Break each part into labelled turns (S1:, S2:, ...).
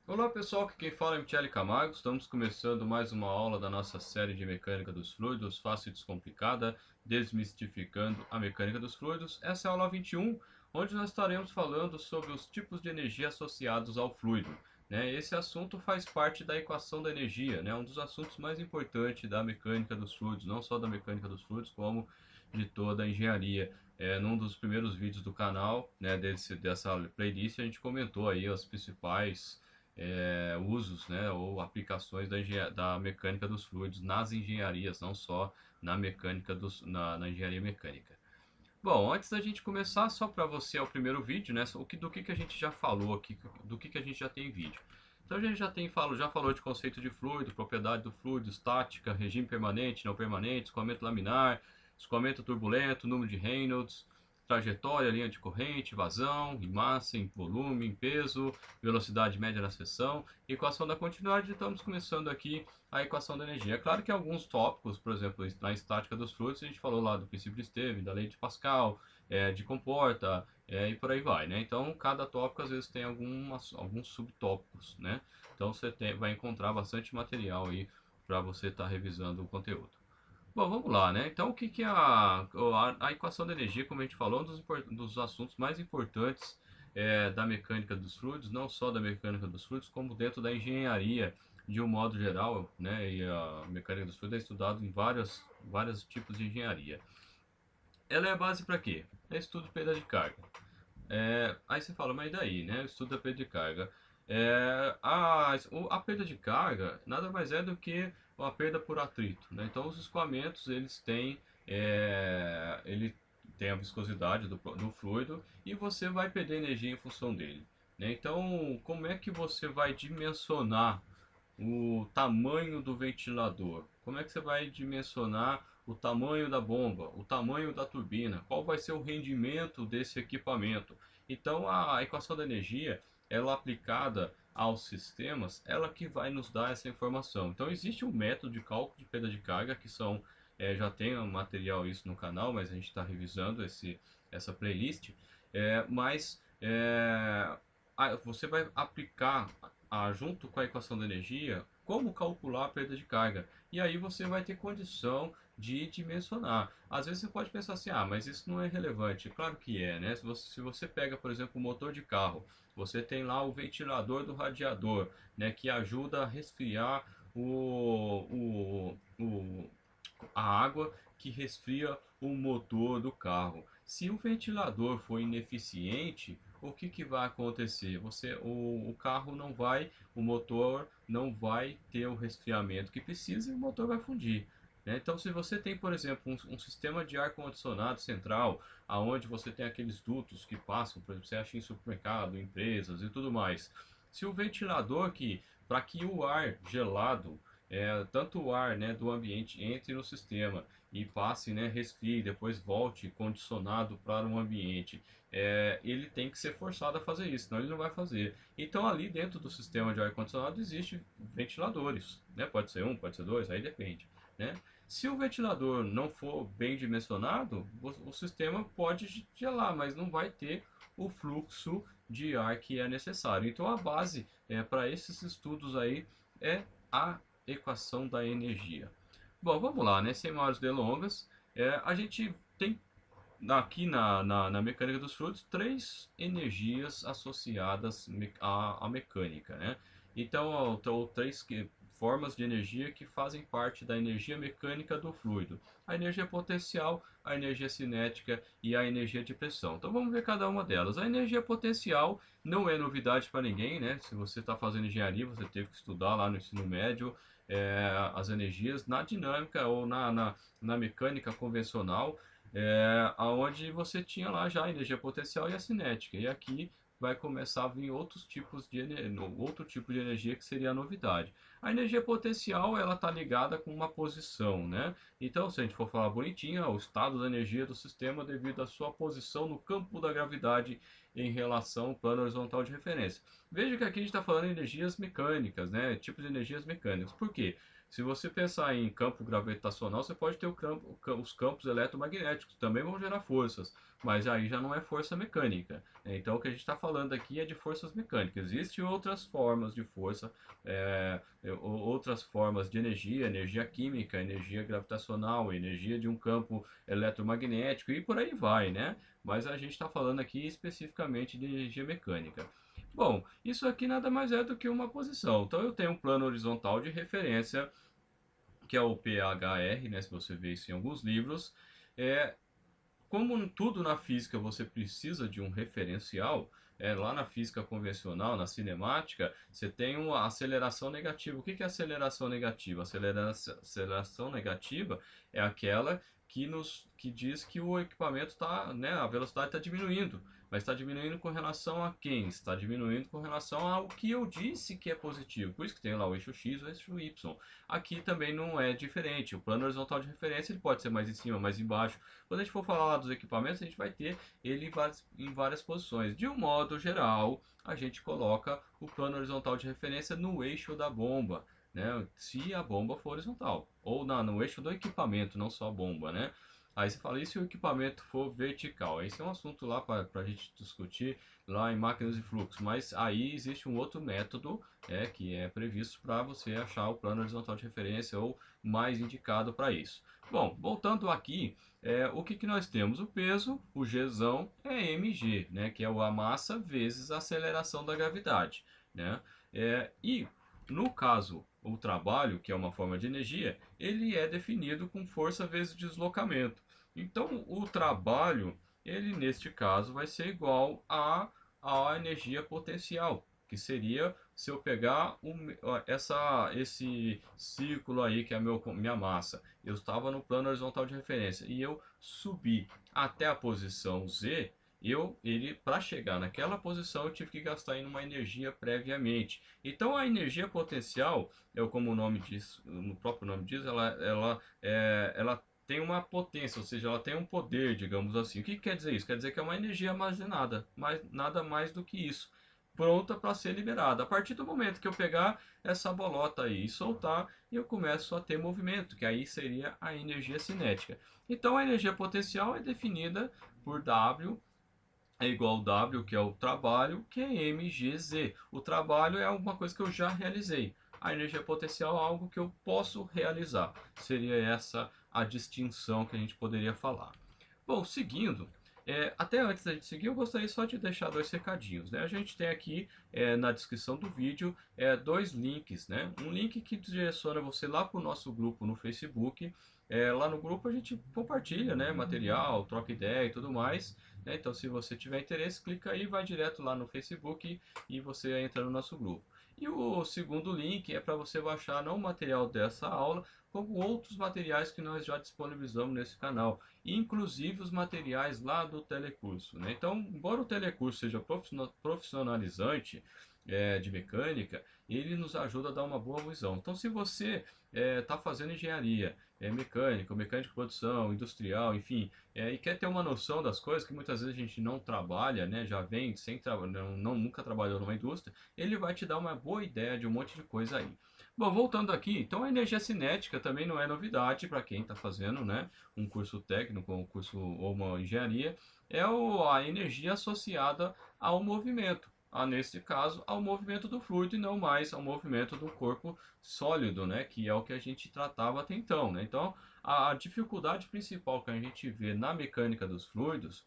S1: Olá pessoal, aqui quem fala é Michele Camargo. Estamos começando mais uma aula da nossa série de mecânica dos fluidos, fácil e descomplicada, desmistificando a mecânica dos fluidos. Essa é a aula 21, onde nós estaremos falando sobre os tipos de energia associados ao fluido. Esse assunto faz parte da equação da energia, um dos assuntos mais importantes da mecânica dos fluidos, não só da mecânica dos fluidos, como de toda a engenharia. Num dos primeiros vídeos do canal, dessa playlist, a gente comentou aí os principais usos, ou aplicações da mecânica dos fluidos nas engenharias, não só na engenharia mecânica. Bom, antes da gente começar, só para você é o primeiro vídeo, do que a gente já falou aqui, do que a gente já tem vídeo. Então a gente já falou de conceito de fluido, propriedade do fluido, estática, regime permanente, não permanente, escoamento laminar, escoamento turbulento, número de Reynolds, trajetória, linha de corrente, vazão, em massa, em volume, em peso, velocidade média na seção, equação da continuidade. Estamos começando aqui a equação da energia. É claro que alguns tópicos, por exemplo, na estática dos fluidos, a gente falou lá do princípio de Esteves, da lei de Pascal, de Comporta, e por aí vai, né? Então, cada tópico às vezes tem alguns subtópicos, né? Então, vai encontrar bastante material aí para você estar revisando o conteúdo. Bom, vamos lá, né? Então, o que que é a equação da energia, como a gente falou, dos assuntos mais importantes da mecânica dos fluidos, não só da mecânica dos fluidos, como dentro da engenharia de um modo geral, né? E a mecânica dos fluidos é estudado em vários tipos de engenharia. Ela é a base para quê? É estudo de perda de carga. Aí você fala, mas e daí, né? O estudo da perda de carga. A perda de carga nada mais é do que uma perda por atrito, né? Então os escoamentos ele tem a viscosidade do fluido e você vai perder energia em função dele, né? Então como é que você vai dimensionar o tamanho do ventilador? Como é que você vai dimensionar o tamanho da bomba, o tamanho da turbina? Qual vai ser o rendimento desse equipamento? Então a equação da energia, ela aplicada aos sistemas, ela que vai nos dar essa informação. Então existe um método de cálculo de perda de carga que já tem um material isso no canal, mas a gente está revisando essa playlist. Mas você vai aplicar junto com a equação da energia como calcular a perda de carga. E aí você vai ter condição de dimensionar. Às vezes você pode pensar assim, mas isso não é relevante. Claro que é, né? Se você pega, por exemplo, o motor de carro, você tem lá o ventilador do radiador, né, que ajuda a resfriar a água que resfria o motor do carro. Se o ventilador for ineficiente, o que, que vai acontecer? O carro não vai, o motor não vai ter o resfriamento que precisa e o motor vai fundir. Então, se você tem, por exemplo, um sistema de ar-condicionado central, aonde você tem aqueles dutos que passam, por exemplo, você acha em supermercado, empresas e tudo mais. Se o ventilador para que o ar gelado, tanto o ar, né, do ambiente entre no sistema e passe, né, resfrie, depois volte condicionado para o ambiente, ele tem que ser forçado a fazer isso, senão ele não vai fazer. Então ali dentro do sistema de ar-condicionado existe ventiladores, né? Pode ser um, pode ser dois, aí depende, né? Se o ventilador não for bem dimensionado, o sistema pode gelar, mas não vai ter o fluxo de ar que é necessário. Então a base para esses estudos aí é a equação da energia. Bom, vamos lá, né? Sem maiores delongas, a gente tem aqui na mecânica dos fluidos três energias associadas à mecânica, né? Então, três formas de energia que fazem parte da energia mecânica do fluido: a energia potencial, a energia cinética e a energia de pressão. Então vamos ver cada uma delas. A energia potencial não é novidade para ninguém, né? Se você está fazendo engenharia, você teve que estudar lá no ensino médio as energias na dinâmica ou na mecânica convencional, aonde você tinha lá já a energia potencial e a cinética. E aqui vai começar a vir outro tipo de energia que seria a novidade. A energia potencial, ela está ligada com uma posição, né? Então, se a gente for falar bonitinho, o estado da energia do sistema devido à sua posição no campo da gravidade em relação ao plano horizontal de referência. Veja que aqui a gente está falando de energias mecânicas, né? Tipos de energias mecânicas. Por quê? Se você pensar em campo gravitacional, você pode ter os campos eletromagnéticos, também vão gerar forças, mas aí já não é força mecânica. Então o que a gente está falando aqui é de forças mecânicas. Existem outras formas de força, outras formas de energia, energia química, energia gravitacional, energia de um campo eletromagnético e por aí vai, né? Mas a gente está falando aqui especificamente de energia mecânica. Bom, isso aqui nada mais é do que uma posição. Então eu tenho um plano horizontal de referência, que é o PHR, né? Se você vê isso em alguns livros. É, como tudo na física você precisa de um referencial, lá na física convencional, na cinemática, você tem uma aceleração negativa. O que é aceleração negativa? Aceleração negativa é aquela que diz que o equipamento está, né, a velocidade está diminuindo. Mas está diminuindo com relação a quem? Está diminuindo com relação ao que eu disse que é positivo. Por isso que tem lá o eixo X e o eixo Y. Aqui também não é diferente. O plano horizontal de referência ele pode ser mais em cima, mais embaixo. Quando a gente for falar lá dos equipamentos, a gente vai ter ele em várias posições. De um modo geral, a gente coloca o plano horizontal de referência no eixo da bomba, né? Se a bomba for horizontal, ou no eixo do equipamento, não só a bomba, né? Aí você fala, e se o equipamento for vertical? Esse é um assunto lá para a gente discutir lá em máquinas de fluxo, mas aí existe um outro método que é previsto para você achar o plano horizontal de referência ou mais indicado para isso. Bom, voltando aqui, o que nós temos? O peso, o Gzão, é mg, né, que é a massa vezes a aceleração da gravidade. Né? E no caso, o trabalho, que é uma forma de energia, ele é definido com força vezes deslocamento. Então, o trabalho, ele neste caso, vai ser igual à energia potencial, que seria se eu pegar esse círculo aí, que é minha massa, eu estava no plano horizontal de referência, e eu subi até a posição Z, para chegar naquela posição, eu tive que gastar em uma energia previamente. Então, a energia potencial, como o nome diz, no próprio nome diz, ela tem uma potência, ou seja, ela tem um poder, digamos assim. O que quer dizer isso? Quer dizer que é uma energia armazenada, mas nada mais do que isso, pronta para ser liberada. A partir do momento que eu pegar essa bolota aí e soltar, eu começo a ter movimento, que aí seria a energia cinética. Então, a energia potencial é definida por W é igual ao W, que é o trabalho, que é mgz. O trabalho é alguma coisa que eu já realizei. A energia potencial é algo que eu posso realizar. Seria essa a distinção que a gente poderia falar. Bom, seguindo, até antes da gente seguir, eu gostaria só de deixar dois recadinhos. Né? A gente tem aqui na descrição do vídeo dois links. Né? Um link que direciona você lá para o nosso grupo no Facebook. Lá no grupo a gente compartilha, né, material, troca ideia e tudo mais. Né? Então, se você tiver interesse, clica aí, vai direto lá no Facebook e você entra no nosso grupo. E o segundo link é para você baixar não o material dessa aula, como outros materiais que nós já disponibilizamos nesse canal, inclusive os materiais lá do telecurso. Né? Então, embora o telecurso seja profissionalizante de mecânica, ele nos ajuda a dar uma boa visão. Então, se você está fazendo engenharia, mecânica, mecânica de produção, industrial, enfim, e quer ter uma noção das coisas que muitas vezes a gente não trabalha, né, já vem sem nunca trabalhou numa indústria, ele vai te dar uma boa ideia de um monte de coisa aí. Bom, voltando aqui, então a energia cinética também não é novidade para quem está fazendo, né, um curso técnico, um curso ou uma engenharia, a energia associada ao movimento. Nesse caso, ao movimento do fluido e não mais ao movimento do corpo sólido, né, que é o que a gente tratava até então. Né? Então, a dificuldade principal que a gente vê na mecânica dos fluidos,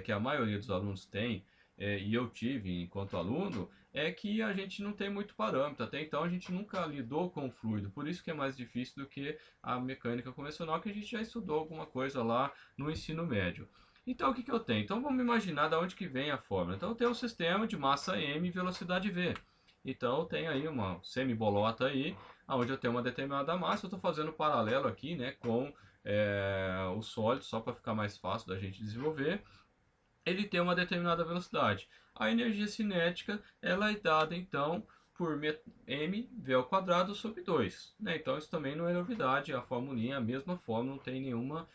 S1: que a maioria dos alunos tem, e eu tive enquanto aluno, é que a gente não tem muito parâmetro. Até então a gente nunca lidou com o fluido, por isso que é mais difícil do que a mecânica convencional, que a gente já estudou alguma coisa lá no ensino médio. Então o que eu tenho? Então vamos imaginar de onde que vem a fórmula. Então eu tenho um sistema de massa m e velocidade v. Então eu tenho aí uma semi-bolota aí, onde eu tenho uma determinada massa. Eu estou fazendo paralelo aqui, né, com o sólido, só para ficar mais fácil da gente desenvolver. Ele tem uma determinada velocidade. A energia cinética ela é dada então por mv ao quadrado sobre 2. Né? Então isso também não é novidade, a formulinha é a mesma fórmula, não tem nenhuma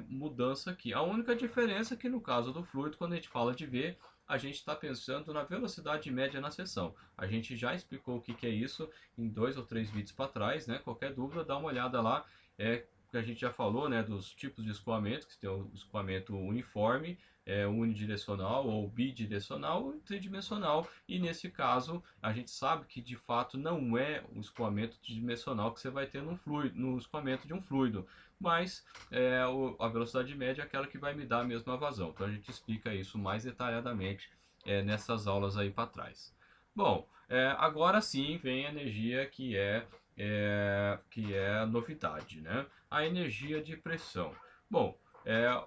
S1: mudança aqui. A única diferença é que no caso do fluido, quando a gente fala de V, a gente está pensando na velocidade média na seção. A gente já explicou o que é isso em 2 ou 3 vídeos para trás, né? Qualquer dúvida, dá uma olhada lá. Que a gente já falou, né, dos tipos de escoamento, que tem o escoamento uniforme, unidirecional ou bidirecional ou tridimensional, e nesse caso a gente sabe que de fato não é o escoamento tridimensional que você vai ter no escoamento de um fluido, mas a velocidade média é aquela que vai me dar a mesma vazão. Então a gente explica isso mais detalhadamente nessas aulas aí para trás. Bom, agora sim vem a energia que é a novidade, né? A energia de pressão. Bom,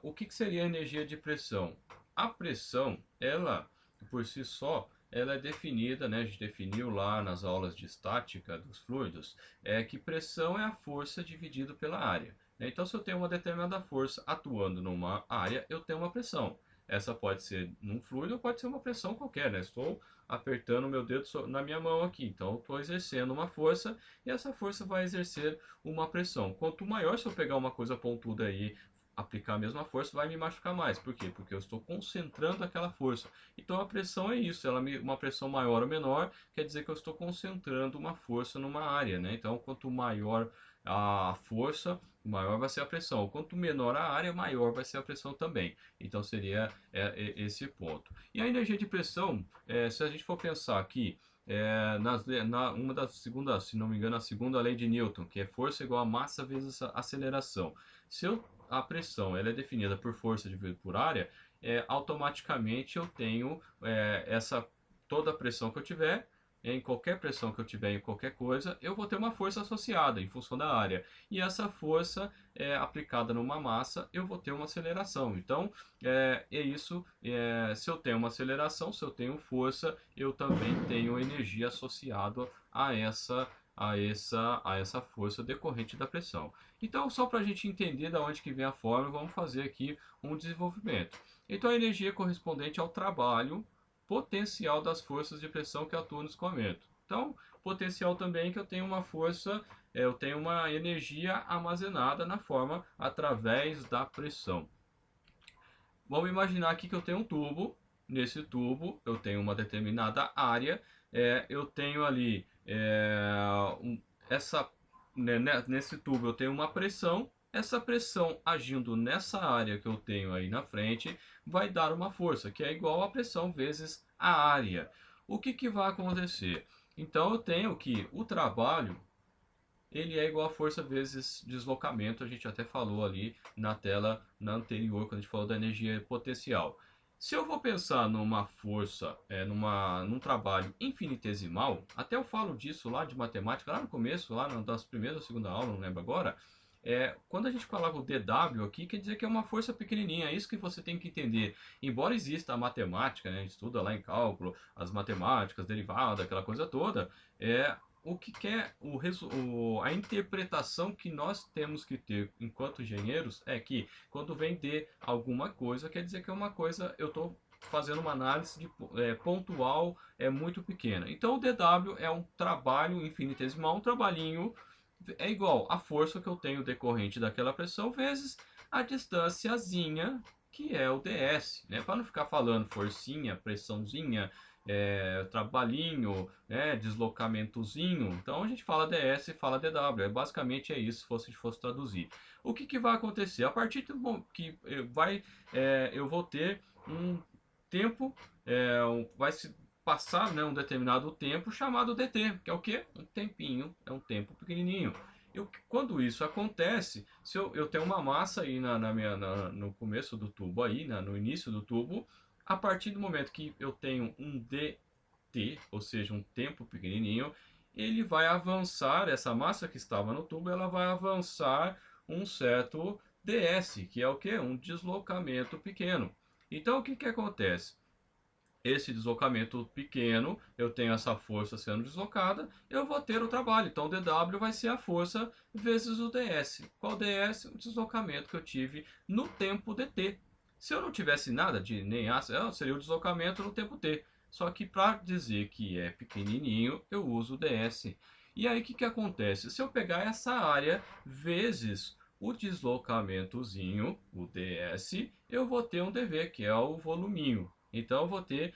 S1: o que seria a energia de pressão? A pressão, ela, por si só, ela é definida, né? A gente definiu lá nas aulas de estática dos fluidos, que pressão é a força dividida pela área. Né? Então, se eu tenho uma determinada força atuando numa área, eu tenho uma pressão. Essa pode ser num fluido ou pode ser uma pressão qualquer, né? Estou apertando meu dedo na minha mão aqui, então estou exercendo uma força e essa força vai exercer uma pressão. Quanto maior, se eu pegar uma coisa pontuda aí, aplicar a mesma força, vai me machucar mais. Por quê? Porque eu estou concentrando aquela força. Então a pressão é isso, uma pressão maior ou menor quer dizer que eu estou concentrando uma força numa área, né? Então quanto maior a força, maior vai ser a pressão. Quanto menor a área, maior vai ser a pressão também. Então seria esse ponto. E a energia de pressão, se a gente for pensar aqui, uma das segundas, se não me engano, a segunda lei de Newton, que é força igual a massa vezes a aceleração. Se a pressão ela é definida por força dividido por área, automaticamente eu tenho toda a pressão que eu tiver, em qualquer pressão que eu tiver em qualquer coisa, eu vou ter uma força associada em função da área. E essa força aplicada numa massa, eu vou ter uma aceleração. Então, isso. Se eu tenho uma aceleração, se eu tenho força, eu também tenho energia associada a essa força decorrente da pressão. Então, só para a gente entender de onde que vem a fórmula, vamos fazer aqui um desenvolvimento. Então, a energia é correspondente ao trabalho potencial das forças de pressão que atuam no escoamento. Então, potencial também que eu tenho uma força, eu tenho uma energia armazenada na forma através da pressão. Vamos imaginar aqui que eu tenho um tubo. Nesse tubo eu tenho uma determinada área. Eu tenho ali nesse tubo eu tenho uma pressão. Essa pressão agindo nessa área que eu tenho aí na frente vai dar uma força que é igual a pressão vezes a área. O que vai acontecer? Então eu tenho que o trabalho ele é igual a força vezes deslocamento. A gente até falou ali na tela na anterior, quando a gente falou da energia potencial. Se eu vou pensar numa força, num trabalho infinitesimal, até eu falo disso lá de matemática, lá no começo, lá das primeiras ou segunda aula, não lembro agora, quando a gente falava o dW aqui, quer dizer que é uma força pequenininha, é isso que você tem que entender. Embora exista a matemática, né, a gente estuda lá em cálculo, as matemáticas, derivada, aquela coisa toda, o que é a interpretação que nós temos que ter enquanto engenheiros é que quando vem de alguma coisa, quer dizer que é uma coisa, eu estou fazendo uma análise pontual, muito pequena. Então o dW é um trabalho infinitesimal, um trabalhinho é igual a força que eu tenho decorrente daquela pressão vezes a distânciazinha que é o ds, né? Para não ficar falando forcinha, pressãozinha, trabalhinho, né? Deslocamentozinho. Então a gente fala ds e fala dw. Basicamente é isso, se a gente fosse traduzir. O que vai acontecer? A partir do que eu vou ter um tempo, vai se passar, né, um determinado tempo chamado dt, que é o que? Um tempinho, é um tempo pequenininho. Quando isso acontece, se eu tenho uma massa aí no começo do tubo, aí, no início do tubo, a partir do momento que eu tenho um dt, ou seja, um tempo pequenininho, ele vai avançar, essa massa que estava no tubo, ela vai avançar um certo ds, que é o que? Um deslocamento pequeno. Então, o que acontece? Esse deslocamento pequeno, eu tenho essa força sendo deslocada, eu vou ter o trabalho. Então, o dW vai ser a força vezes o ds. Qual ds? O deslocamento que eu tive no tempo dt. Se eu não tivesse nada de nem A, seria o deslocamento no tempo t. Só que para dizer que é pequenininho, eu uso o ds. E aí, o que acontece? Se eu pegar essa área vezes o deslocamentozinho, o ds, eu vou ter um dv, que é o voluminho. Então eu vou ter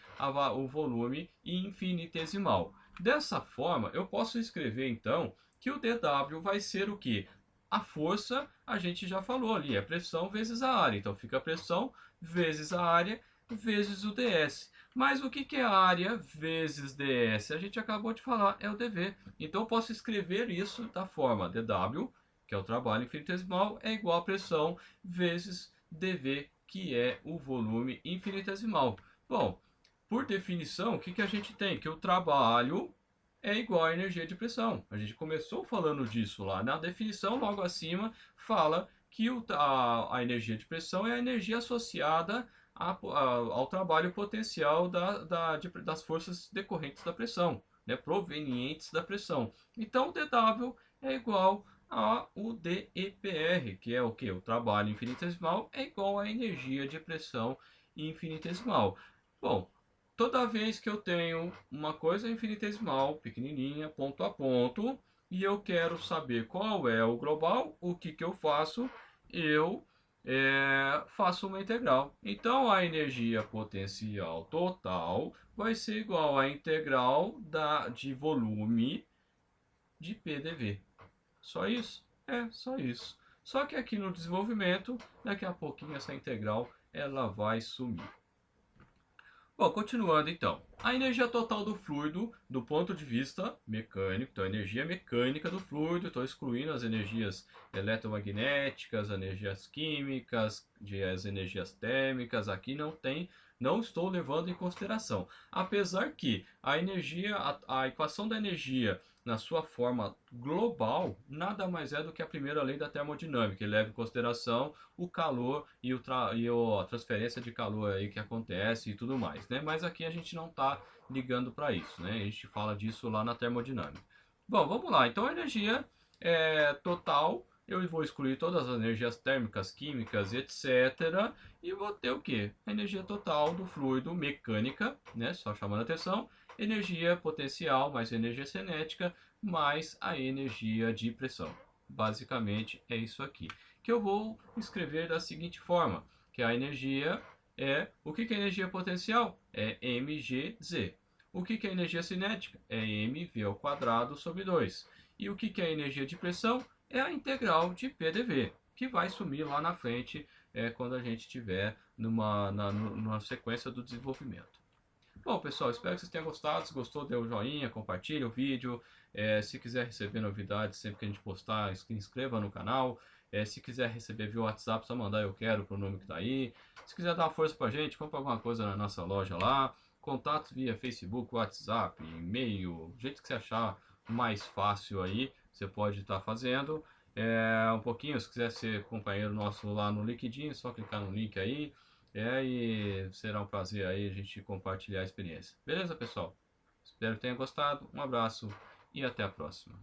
S1: o volume infinitesimal. Dessa forma, eu posso escrever então que o dW vai ser o que? A força, a gente já falou ali, é pressão vezes a área. Então fica a pressão vezes a área vezes o ds. Mas o que é a área vezes ds? A gente acabou de falar, é o dV. Então eu posso escrever isso da forma dW, que é o trabalho infinitesimal, é igual a pressão vezes dV, que é o volume infinitesimal. Bom, por definição, o que a gente tem? Que o trabalho é igual à energia de pressão. A gente começou falando disso lá. Na definição, logo acima, fala que a energia de pressão é a energia associada ao trabalho potencial das forças decorrentes da pressão, né, provenientes da pressão. Então, o dW é igual ao DEPR, que é o que? O trabalho infinitesimal é igual à energia de pressão infinitesimal. Bom, toda vez que eu tenho uma coisa infinitesimal, pequenininha, ponto a ponto, e eu quero saber qual é o global, o que eu faço? Eu faço uma integral. Então, a energia potencial total vai ser igual à integral de volume de PDV. Só isso? É, só isso. Só que aqui no desenvolvimento, daqui a pouquinho essa integral ela vai sumir. Bom, continuando então. A energia total do fluido, do ponto de vista mecânico, então a energia mecânica do fluido, estou excluindo as energias eletromagnéticas, energias químicas, as energias térmicas, aqui não estou levando em consideração. Apesar que a energia, a equação da energia na sua forma global, nada mais é do que a primeira lei da termodinâmica, ele leva em consideração o calor e a transferência de calor aí que acontece e tudo mais, né? Mas aqui a gente não está ligando para isso, né? A gente fala disso lá na termodinâmica. Bom, vamos lá. Então a energia total, eu vou excluir todas as energias térmicas, químicas, etc. E vou ter o que? A energia total do fluido mecânica, né? Só chamando a atenção. Energia potencial mais energia cinética mais a energia de pressão. Basicamente é isso aqui que eu vou escrever da seguinte forma, que a energia o que é energia potencial? É mgz. O que é energia cinética? É mv ao quadrado sobre 2. E o que é energia de pressão? É a integral de PDV, que vai sumir lá na frente quando a gente estiver numa sequência do desenvolvimento. Bom, pessoal, espero que vocês tenham gostado. Se gostou, dê um joinha, compartilhe o vídeo. Se quiser receber novidades sempre que a gente postar, se inscreva no canal. Se quiser receber via WhatsApp, só mandar eu quero pro número que tá aí. Se quiser dar uma força pra gente, compra alguma coisa na nossa loja lá. Contatos via Facebook, WhatsApp, e-mail, do jeito que você achar mais fácil aí, você pode estar fazendo. Um pouquinho, se quiser ser companheiro nosso lá no LinkedIn, é só clicar no link aí. E será um prazer aí a gente compartilhar a experiência. Beleza, pessoal? Espero que tenham gostado. Um abraço e até a próxima.